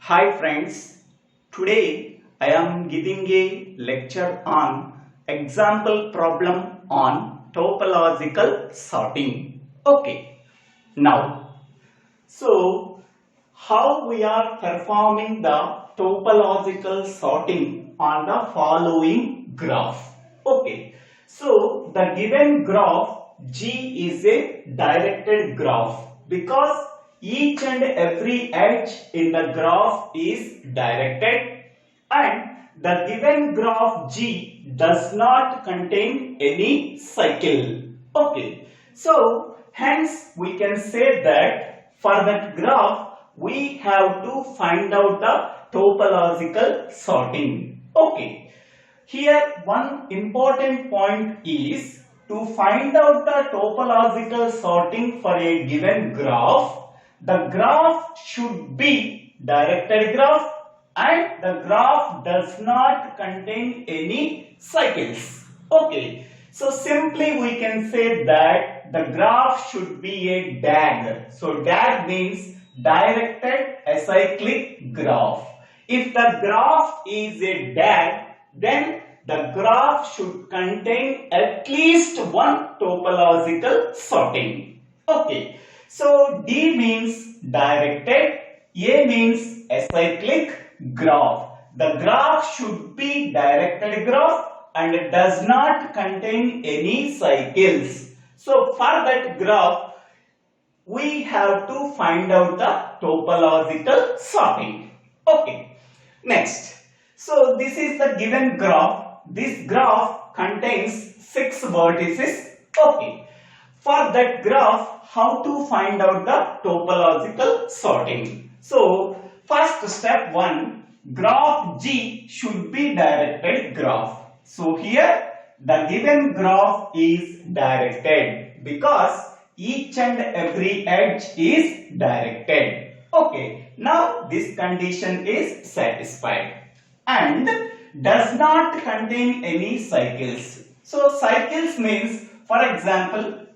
Hi friends, today I am giving a lecture on example problem on topological sorting. Okay, now, so how we are performing the topological sorting on the following graph. Okay, so the given graph G is a directed graph because each and every edge in the graph is directed and the given graph G does not contain any cycle. Okay, so hence we can say that for that graph we have to find out the topological sorting. Okay, here one important point is to find out the topological sorting for a given graph. The graph should be directed graph and the graph does not contain any cycles. Okay, so simply we can say that the graph should be a DAG. So DAG means directed acyclic graph. If the graph is a DAG, then the graph should contain at least one topological sorting. Okay, so D means directed, A means acyclic graph. The graph should be directed graph and it does not contain any cycles. So for that graph, we have to find out the topological sorting. Okay, next. So this is the given graph. This graph contains 6 vertices. Okay, for that graph, how to find out the topological sorting? So first step 1, graph G should be directed graph. So here the given graph is directed because each and every edge is directed. Okay, now this condition is satisfied and does not contain any cycles. So cycles means, for example,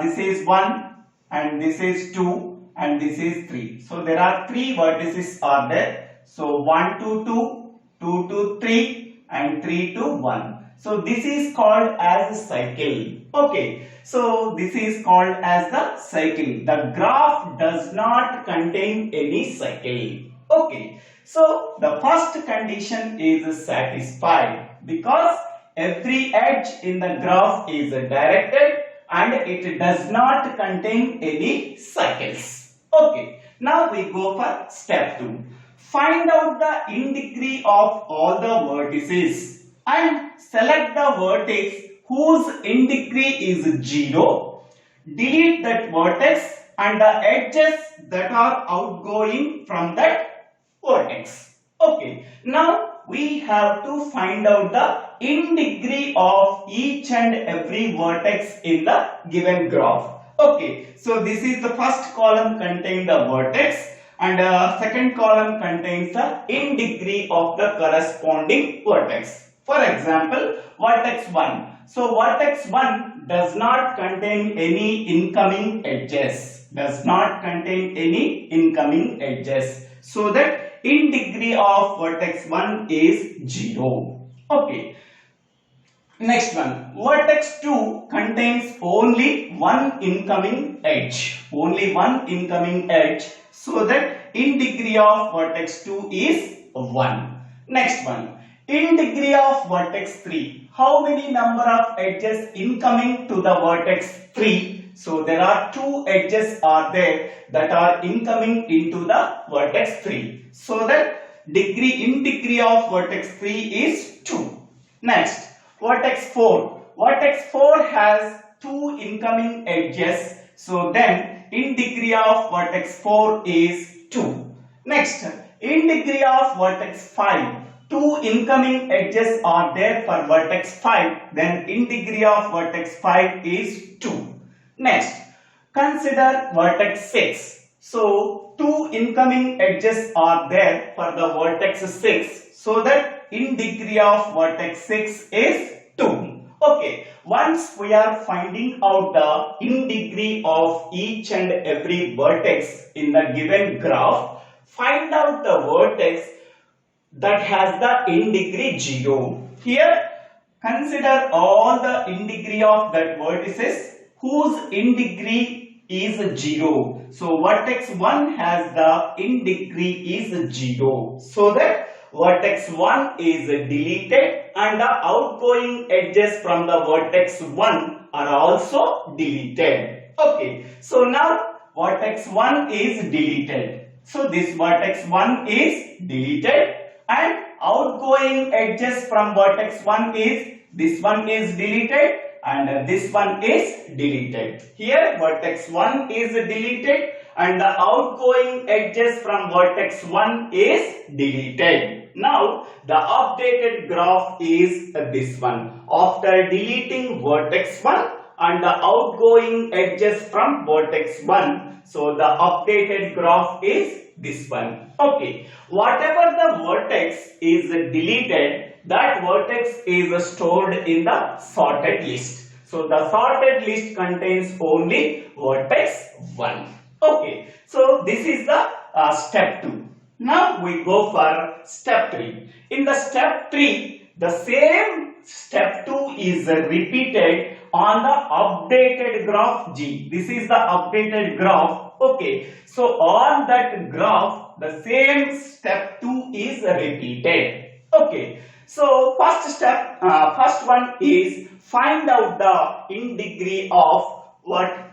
this is 1 and this is 2 and this is 3. So there are 3 vertices are there. So 1 to 2, 2 to 3 and 3 to 1. So this is called as a cycle. Okay, so this is called as the cycle. The graph does not contain any cycle. Okay, so the first condition is satisfied because every edge in the graph is directed and it does not contain any cycles. Okay, now we go for step 2. Find out the in-degree of all the vertices and select the vertex whose in-degree is 0. Delete that vertex and the edges that are outgoing from that vertex. Okay, now we have to find out the in-degree of each and every vertex in the given graph. Okay, so this is the first column contains the vertex and second column contains the in-degree of the corresponding vertex. For example, vertex 1. So vertex 1 does not contain any incoming edges. Does not contain any incoming edges. So that in-degree of vertex 1 is 0. Okay. Next one, vertex 2 contains only one incoming edge. Only one incoming edge. So that in-degree of vertex 2 is 1. Next one, in-degree of vertex 3. How many number of edges incoming to the vertex 3? So there are 2 edges are there that are incoming into the vertex 3. So that in-degree of vertex 3 is 2. Next, vertex 4. Vertex 4 has 2 incoming edges. So then in-degree of vertex 4 is 2. Next, in-degree of vertex 5. 2 incoming edges are there for vertex 5. Then in-degree of vertex 5 is 2. Next, consider vertex 6. So 2 incoming edges are there for the vertex 6. So that in-degree of vertex 6 is 2. Okay, once we are finding out the in-degree of each and every vertex in the given graph, find out the vertex vertex that has the in degree 0. Here consider all the in degree of that vertices whose in degree is 0. So vertex 1 has the in degree is 0. So that vertex 1 is deleted and the outgoing edges from the vertex 1 are also deleted. Okay, so now vertex 1 is deleted. So this vertex 1 is deleted and outgoing edges from vertex 1 is this one is deleted and this one is deleted. Here vertex 1 is deleted and the outgoing edges from vertex 1 is deleted. Now the updated graph is this one. After deleting vertex 1 and the outgoing edges from vertex 1, so the updated graph is this one. Okay, whatever the vertex is deleted, that vertex is stored in the sorted list. So the sorted list contains only vertex 1. Okay, so this is the step 2. Now we go for step 3. In the step 3, the same step 2 is repeated on the updated graph G. This is the updated graph. Okay, so on that graph, the same step 2 is repeated. Okay, so first one is find out the in degree of what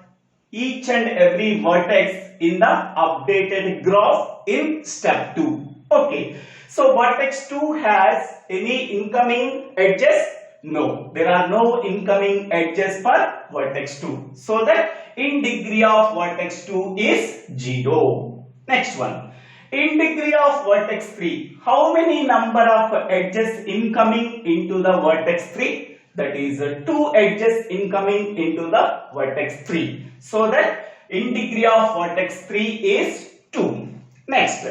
each and every vertex in the updated graph in step 2. Okay, so vertex 2 has any incoming edges? No, there are no incoming edges for vertex 2. So that in degree of vertex 2 is 0. Next one. In degree of vertex 3, how many number of edges incoming into the vertex 3? That is 2 edges incoming into the vertex 3. So that in degree of vertex 3 is 2. Next.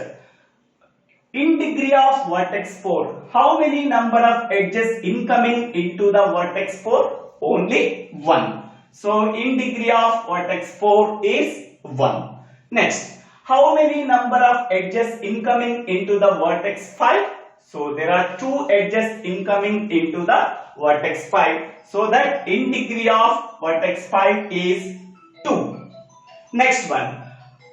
In degree of vertex 4, how many number of edges incoming into the vertex 4? Only 1. So in degree of vertex 4 is 1. Next, how many number of edges incoming into the vertex 5? So there are 2 edges incoming into the vertex 5. So that in degree of vertex 5 is 2. Next one.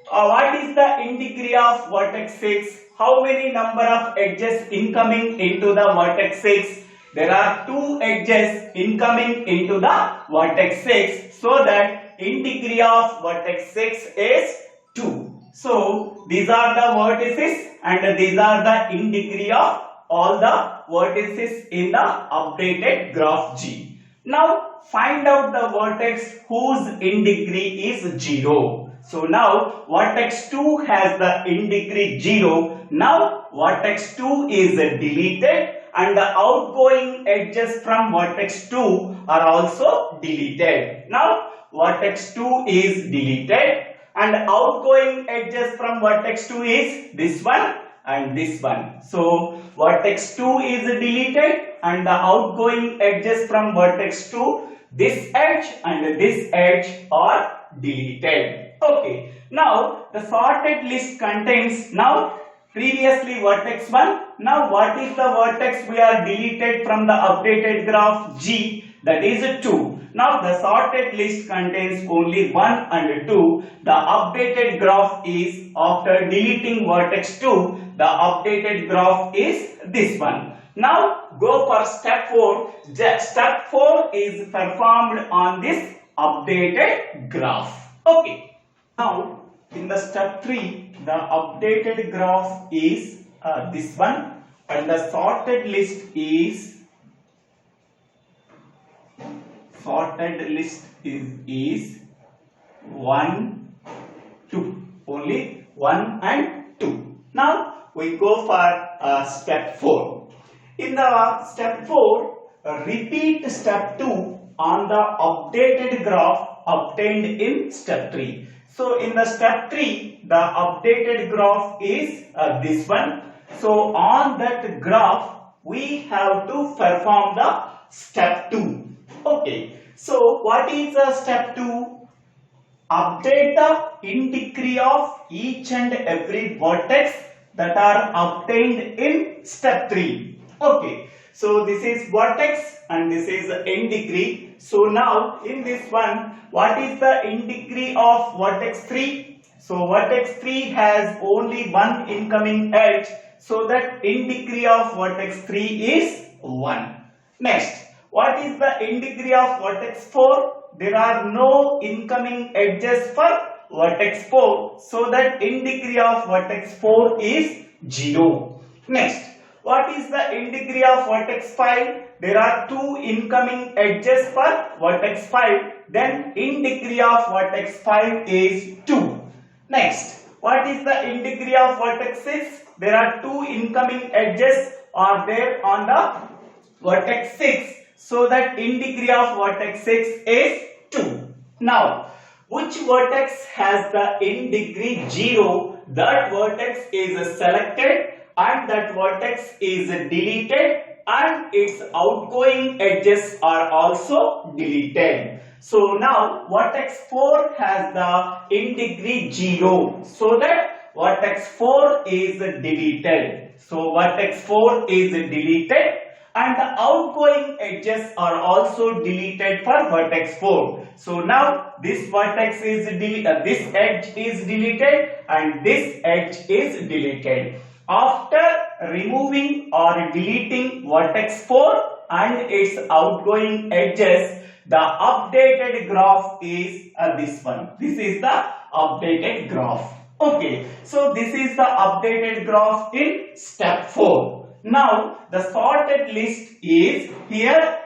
What is the in degree of vertex 6? How many number of edges incoming into the vertex 6? There are 2 edges incoming into the vertex 6. So that in degree of vertex 6 is 2. So these are the vertices and these are the in degree of all the vertices in the updated graph G. Now find out the vertex whose in degree is 0. So now vertex 2 has the in degree 0. Now vertex 2 is deleted and the outgoing edges from vertex 2 are also deleted. Now vertex 2 is deleted and outgoing edges from vertex 2 is this one and this one. So vertex 2 is deleted and the outgoing edges from vertex 2, this edge and this edge are deleted. Okay, now the sorted list contains now previously vertex 1. Now what is the vertex we are deleted from the updated graph G? That is 2. Now the sorted list contains only 1 and 2. The updated graph is after deleting vertex 2. The updated graph is this one. Now go for step 4. Step 4 is performed on this updated graph. Okay. Now in the step 3, the updated graph is this one and the sorted list is 1, 2. Only 1 and 2. Now we go for step 4. In the step 4, repeat step 2 on the updated graph obtained in step 3. So in the step 3, the updated graph is this one. So on that graph, we have to perform the step 2. Okay. So what is the step 2? Update the in degree of each and every vertex that are obtained in step 3. Okay, so this is vertex and this is in degree. So now in this one, what is the in degree of vertex 3? So vertex 3 has only one incoming edge, so that in degree of vertex 3 is 1. Next, what is the in degree of vertex 4? There are no incoming edges for vertex 4, so that in degree of vertex 4 is 0. Next, what is the in degree of vertex 5? There are two incoming edges for vertex 5, then in degree of vertex 5 is 2. Next, what is the in degree of vertex 6? There are two incoming edges are there on the vertex 6, so that in degree of vertex 6 is 2. Now, which vertex has the in degree 0? That vertex is selected and that vertex is deleted and its outgoing edges are also deleted. So now vertex 4 has the in degree 0, so that vertex 4 is deleted. So vertex 4 is deleted and the outgoing edges are also deleted for vertex 4. So now this vertex is deleted, this edge is deleted and this edge is deleted. After removing or deleting vertex 4 and its outgoing edges, the updated graph is this one. This is the updated graph. Okay, so this is the updated graph in step 4. Now the sorted list is here,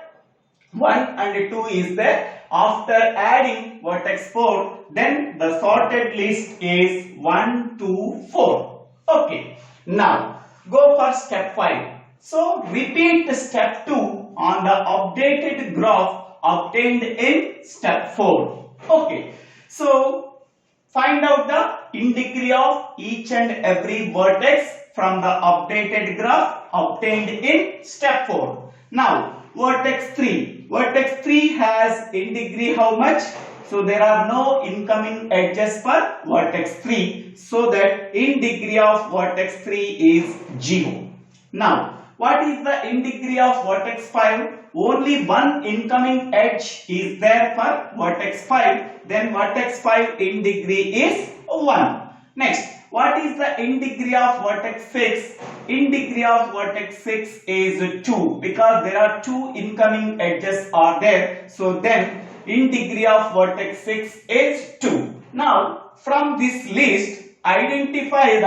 1 and 2 is there. After adding vertex 4, then the sorted list is 1, 2, 4. Okay, now go for step 5. So repeat step 2 on the updated graph obtained in step 4. Okay, so find out the in degree of each and every vertex from the updated graph obtained in step 4. Now vertex 3. Vertex 3 has in degree how much? So there are no incoming edges for vertex 3, so that in degree of vertex 3 is 0. Now what is the in degree of vertex 5? Only one incoming edge is there for vertex 5, then vertex 5 in degree is 1. Next, what is the in degree of vertex 6? In degree of vertex 6 is 2, because there are two incoming edges are there, so then in degree of vertex 6 is 2. Now from this list identify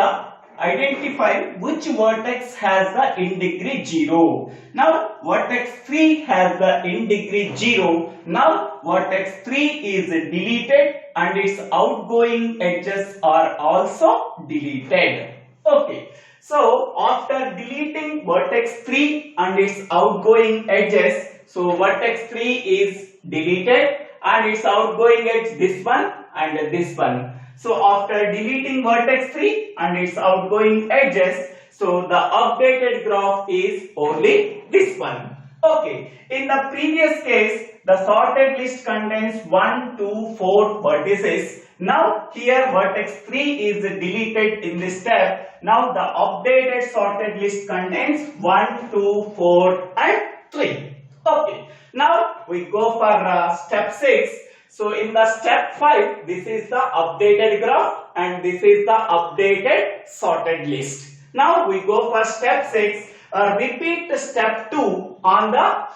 which vertex has the in degree 0. Now vertex 3 has the in degree 0. Now vertex 3 is deleted and its outgoing edges are also deleted. Okay, so after deleting vertex 3 and its outgoing edges, so vertex 3 is deleted and its outgoing edge this one and this one. So after deleting vertex 3 and its outgoing edges, so the updated graph is only this one. Okay, in the previous case, the sorted list contains 1, 2, 4 vertices. Now here vertex 3 is deleted in this step. Now the updated sorted list contains 1, 2, 4 and 3. Okay, now we go for step 6. So in the step 5, this is the updated graph and this is the updated sorted list. Now we go for step 6. Repeat step 2 on the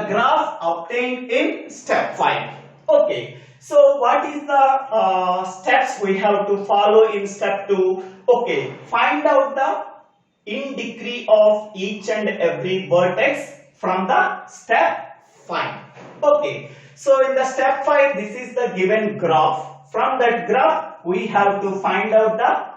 graph obtained in step 5. Okay, so what is the steps we have to follow in step 2? Okay, find out the in degree of each and every vertex from the step 5. Okay, so in the step 5, this is the given graph. From that graph, we have to find out the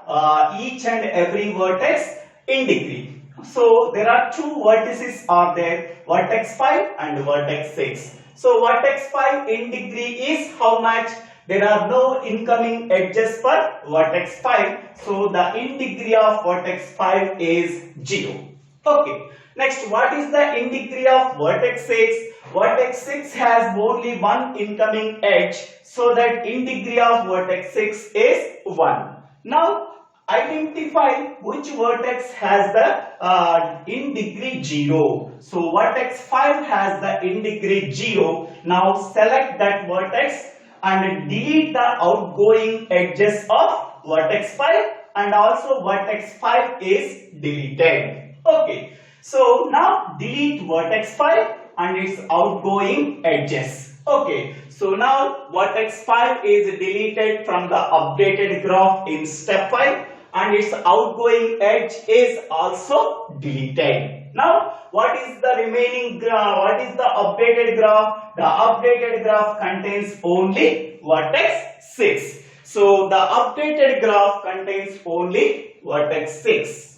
each and every vertex in degree. So there are two vertices are there, vertex 5 and vertex 6. So vertex 5 in degree is how much? There are no incoming edges for vertex 5. So the in degree of vertex 5 is 0. Okay. Next, what is the in degree of vertex 6? Vertex 6 has only one incoming edge. So that in degree of vertex 6 is 1. Now identify which vertex has the in degree 0. So vertex 5 has the in degree 0. Now select that vertex and delete the outgoing edges of vertex 5, and also vertex 5 is deleted. Okay. So now delete vertex 5 and its outgoing edges. Okay. So now vertex 5 is deleted from the updated graph in step 5, and its outgoing edge is also deleted. Now what is the remaining graph? What is the updated graph? The updated graph contains only vertex 6. So the updated graph contains only vertex 6.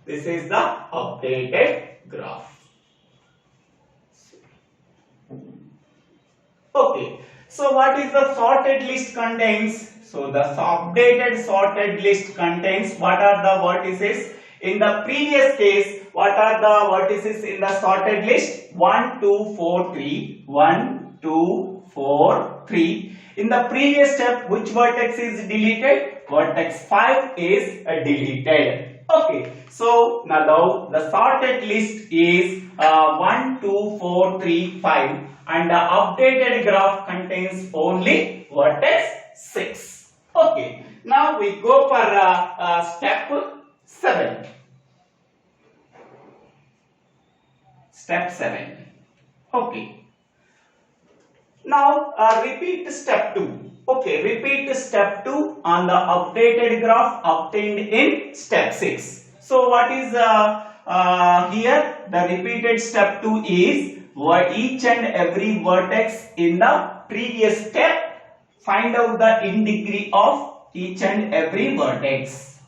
This is the updated graph. Okay. So what is the sorted list contains? So the updated sorted list contains what are the vertices. In the previous case, what are the vertices in the sorted list? 1, 2, 4, 3. 1, 2, 4, 3. In the previous step, which vertex is deleted? Vertex 5 is deleted. Okay. So now the sorted list is 1, 2, 4, 3, 5. And the updated graph contains only vertex 6. Okay. Now we go for step 7. Step 7. Okay. Now repeat step 2. Okay, repeat step 2 on the updated graph obtained in step 6. So what is here? The repeated step 2 is each and every vertex in the previous step. Find out the in degree of each and every vertex.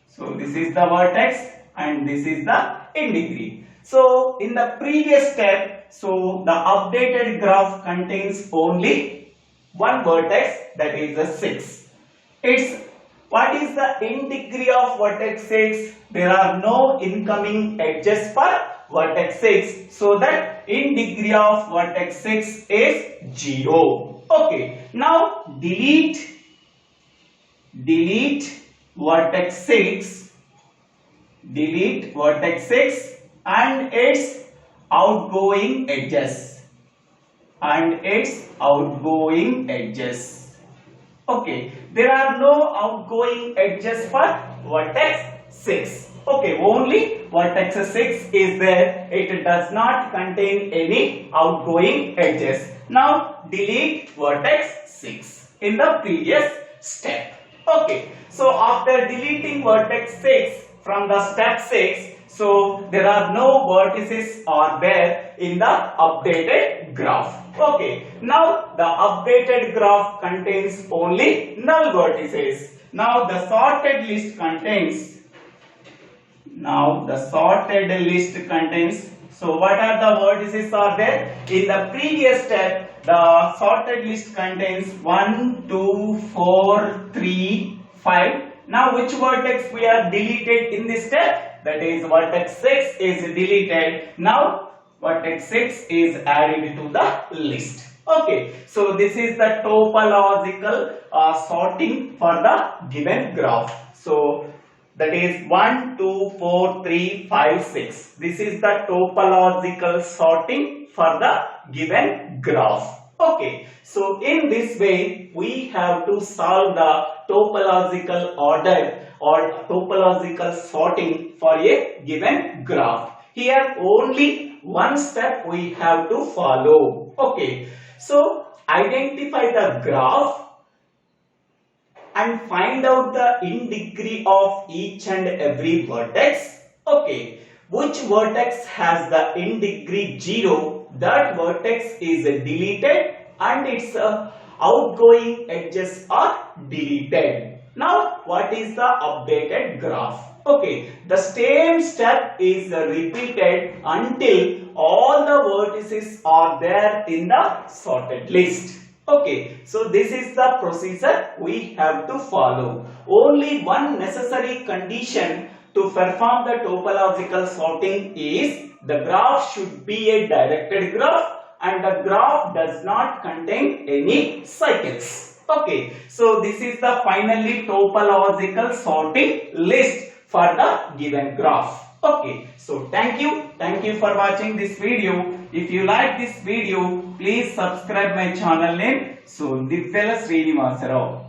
So this is the vertex and this is the in degree. So in the previous step, so the updated graph contains only one vertex, that is the 6. What is the in degree of vertex 6? There are no incoming edges for vertex 6. So that in degree of vertex 6 is 0. Okay. Now delete vertex 6. Delete vertex 6 and its outgoing edges. Okay, there are no outgoing edges for vertex 6. Okay, only vertex 6 is there. It does not contain any outgoing edges. Now delete vertex 6 in the previous step. Okay, so after deleting vertex 6 from the step 6, so there are no vertices are there in the updated graph. Okay, now the updated graph contains only null vertices. Now the sorted list contains. So what are the vertices are there? In the previous step, the sorted list contains 1, 2, 4, 3, 5. Now which vertex we are deleted in this step? That is vertex 6 is deleted. Now vertex 6 is added to the list. Okay, so this is the topological sorting for the given graph. So that is 1, 2, 4, 3, 5, 6. This is the topological sorting for the given graph. Okay, so in this way we have to solve the topological order or topological sorting for a given graph. Here only one step we have to follow. Okay, so identify the graph and find out the in degree of each and every vertex. Okay, which vertex has the in degree 0, that vertex is deleted and its outgoing edges are deleted. Now what is the updated graph? Okay, the same step is repeated until all the vertices are there in the sorted list. Okay, so this is the procedure we have to follow. Only one necessary condition to perform the topological sorting is the graph should be a directed graph and the graph does not contain any cycles. Okay, so this is the finally topological sorting list for the given graph. Okay, so thank you for watching this video. If you like this video, please subscribe my channel name. So Divvela Srinivasarao.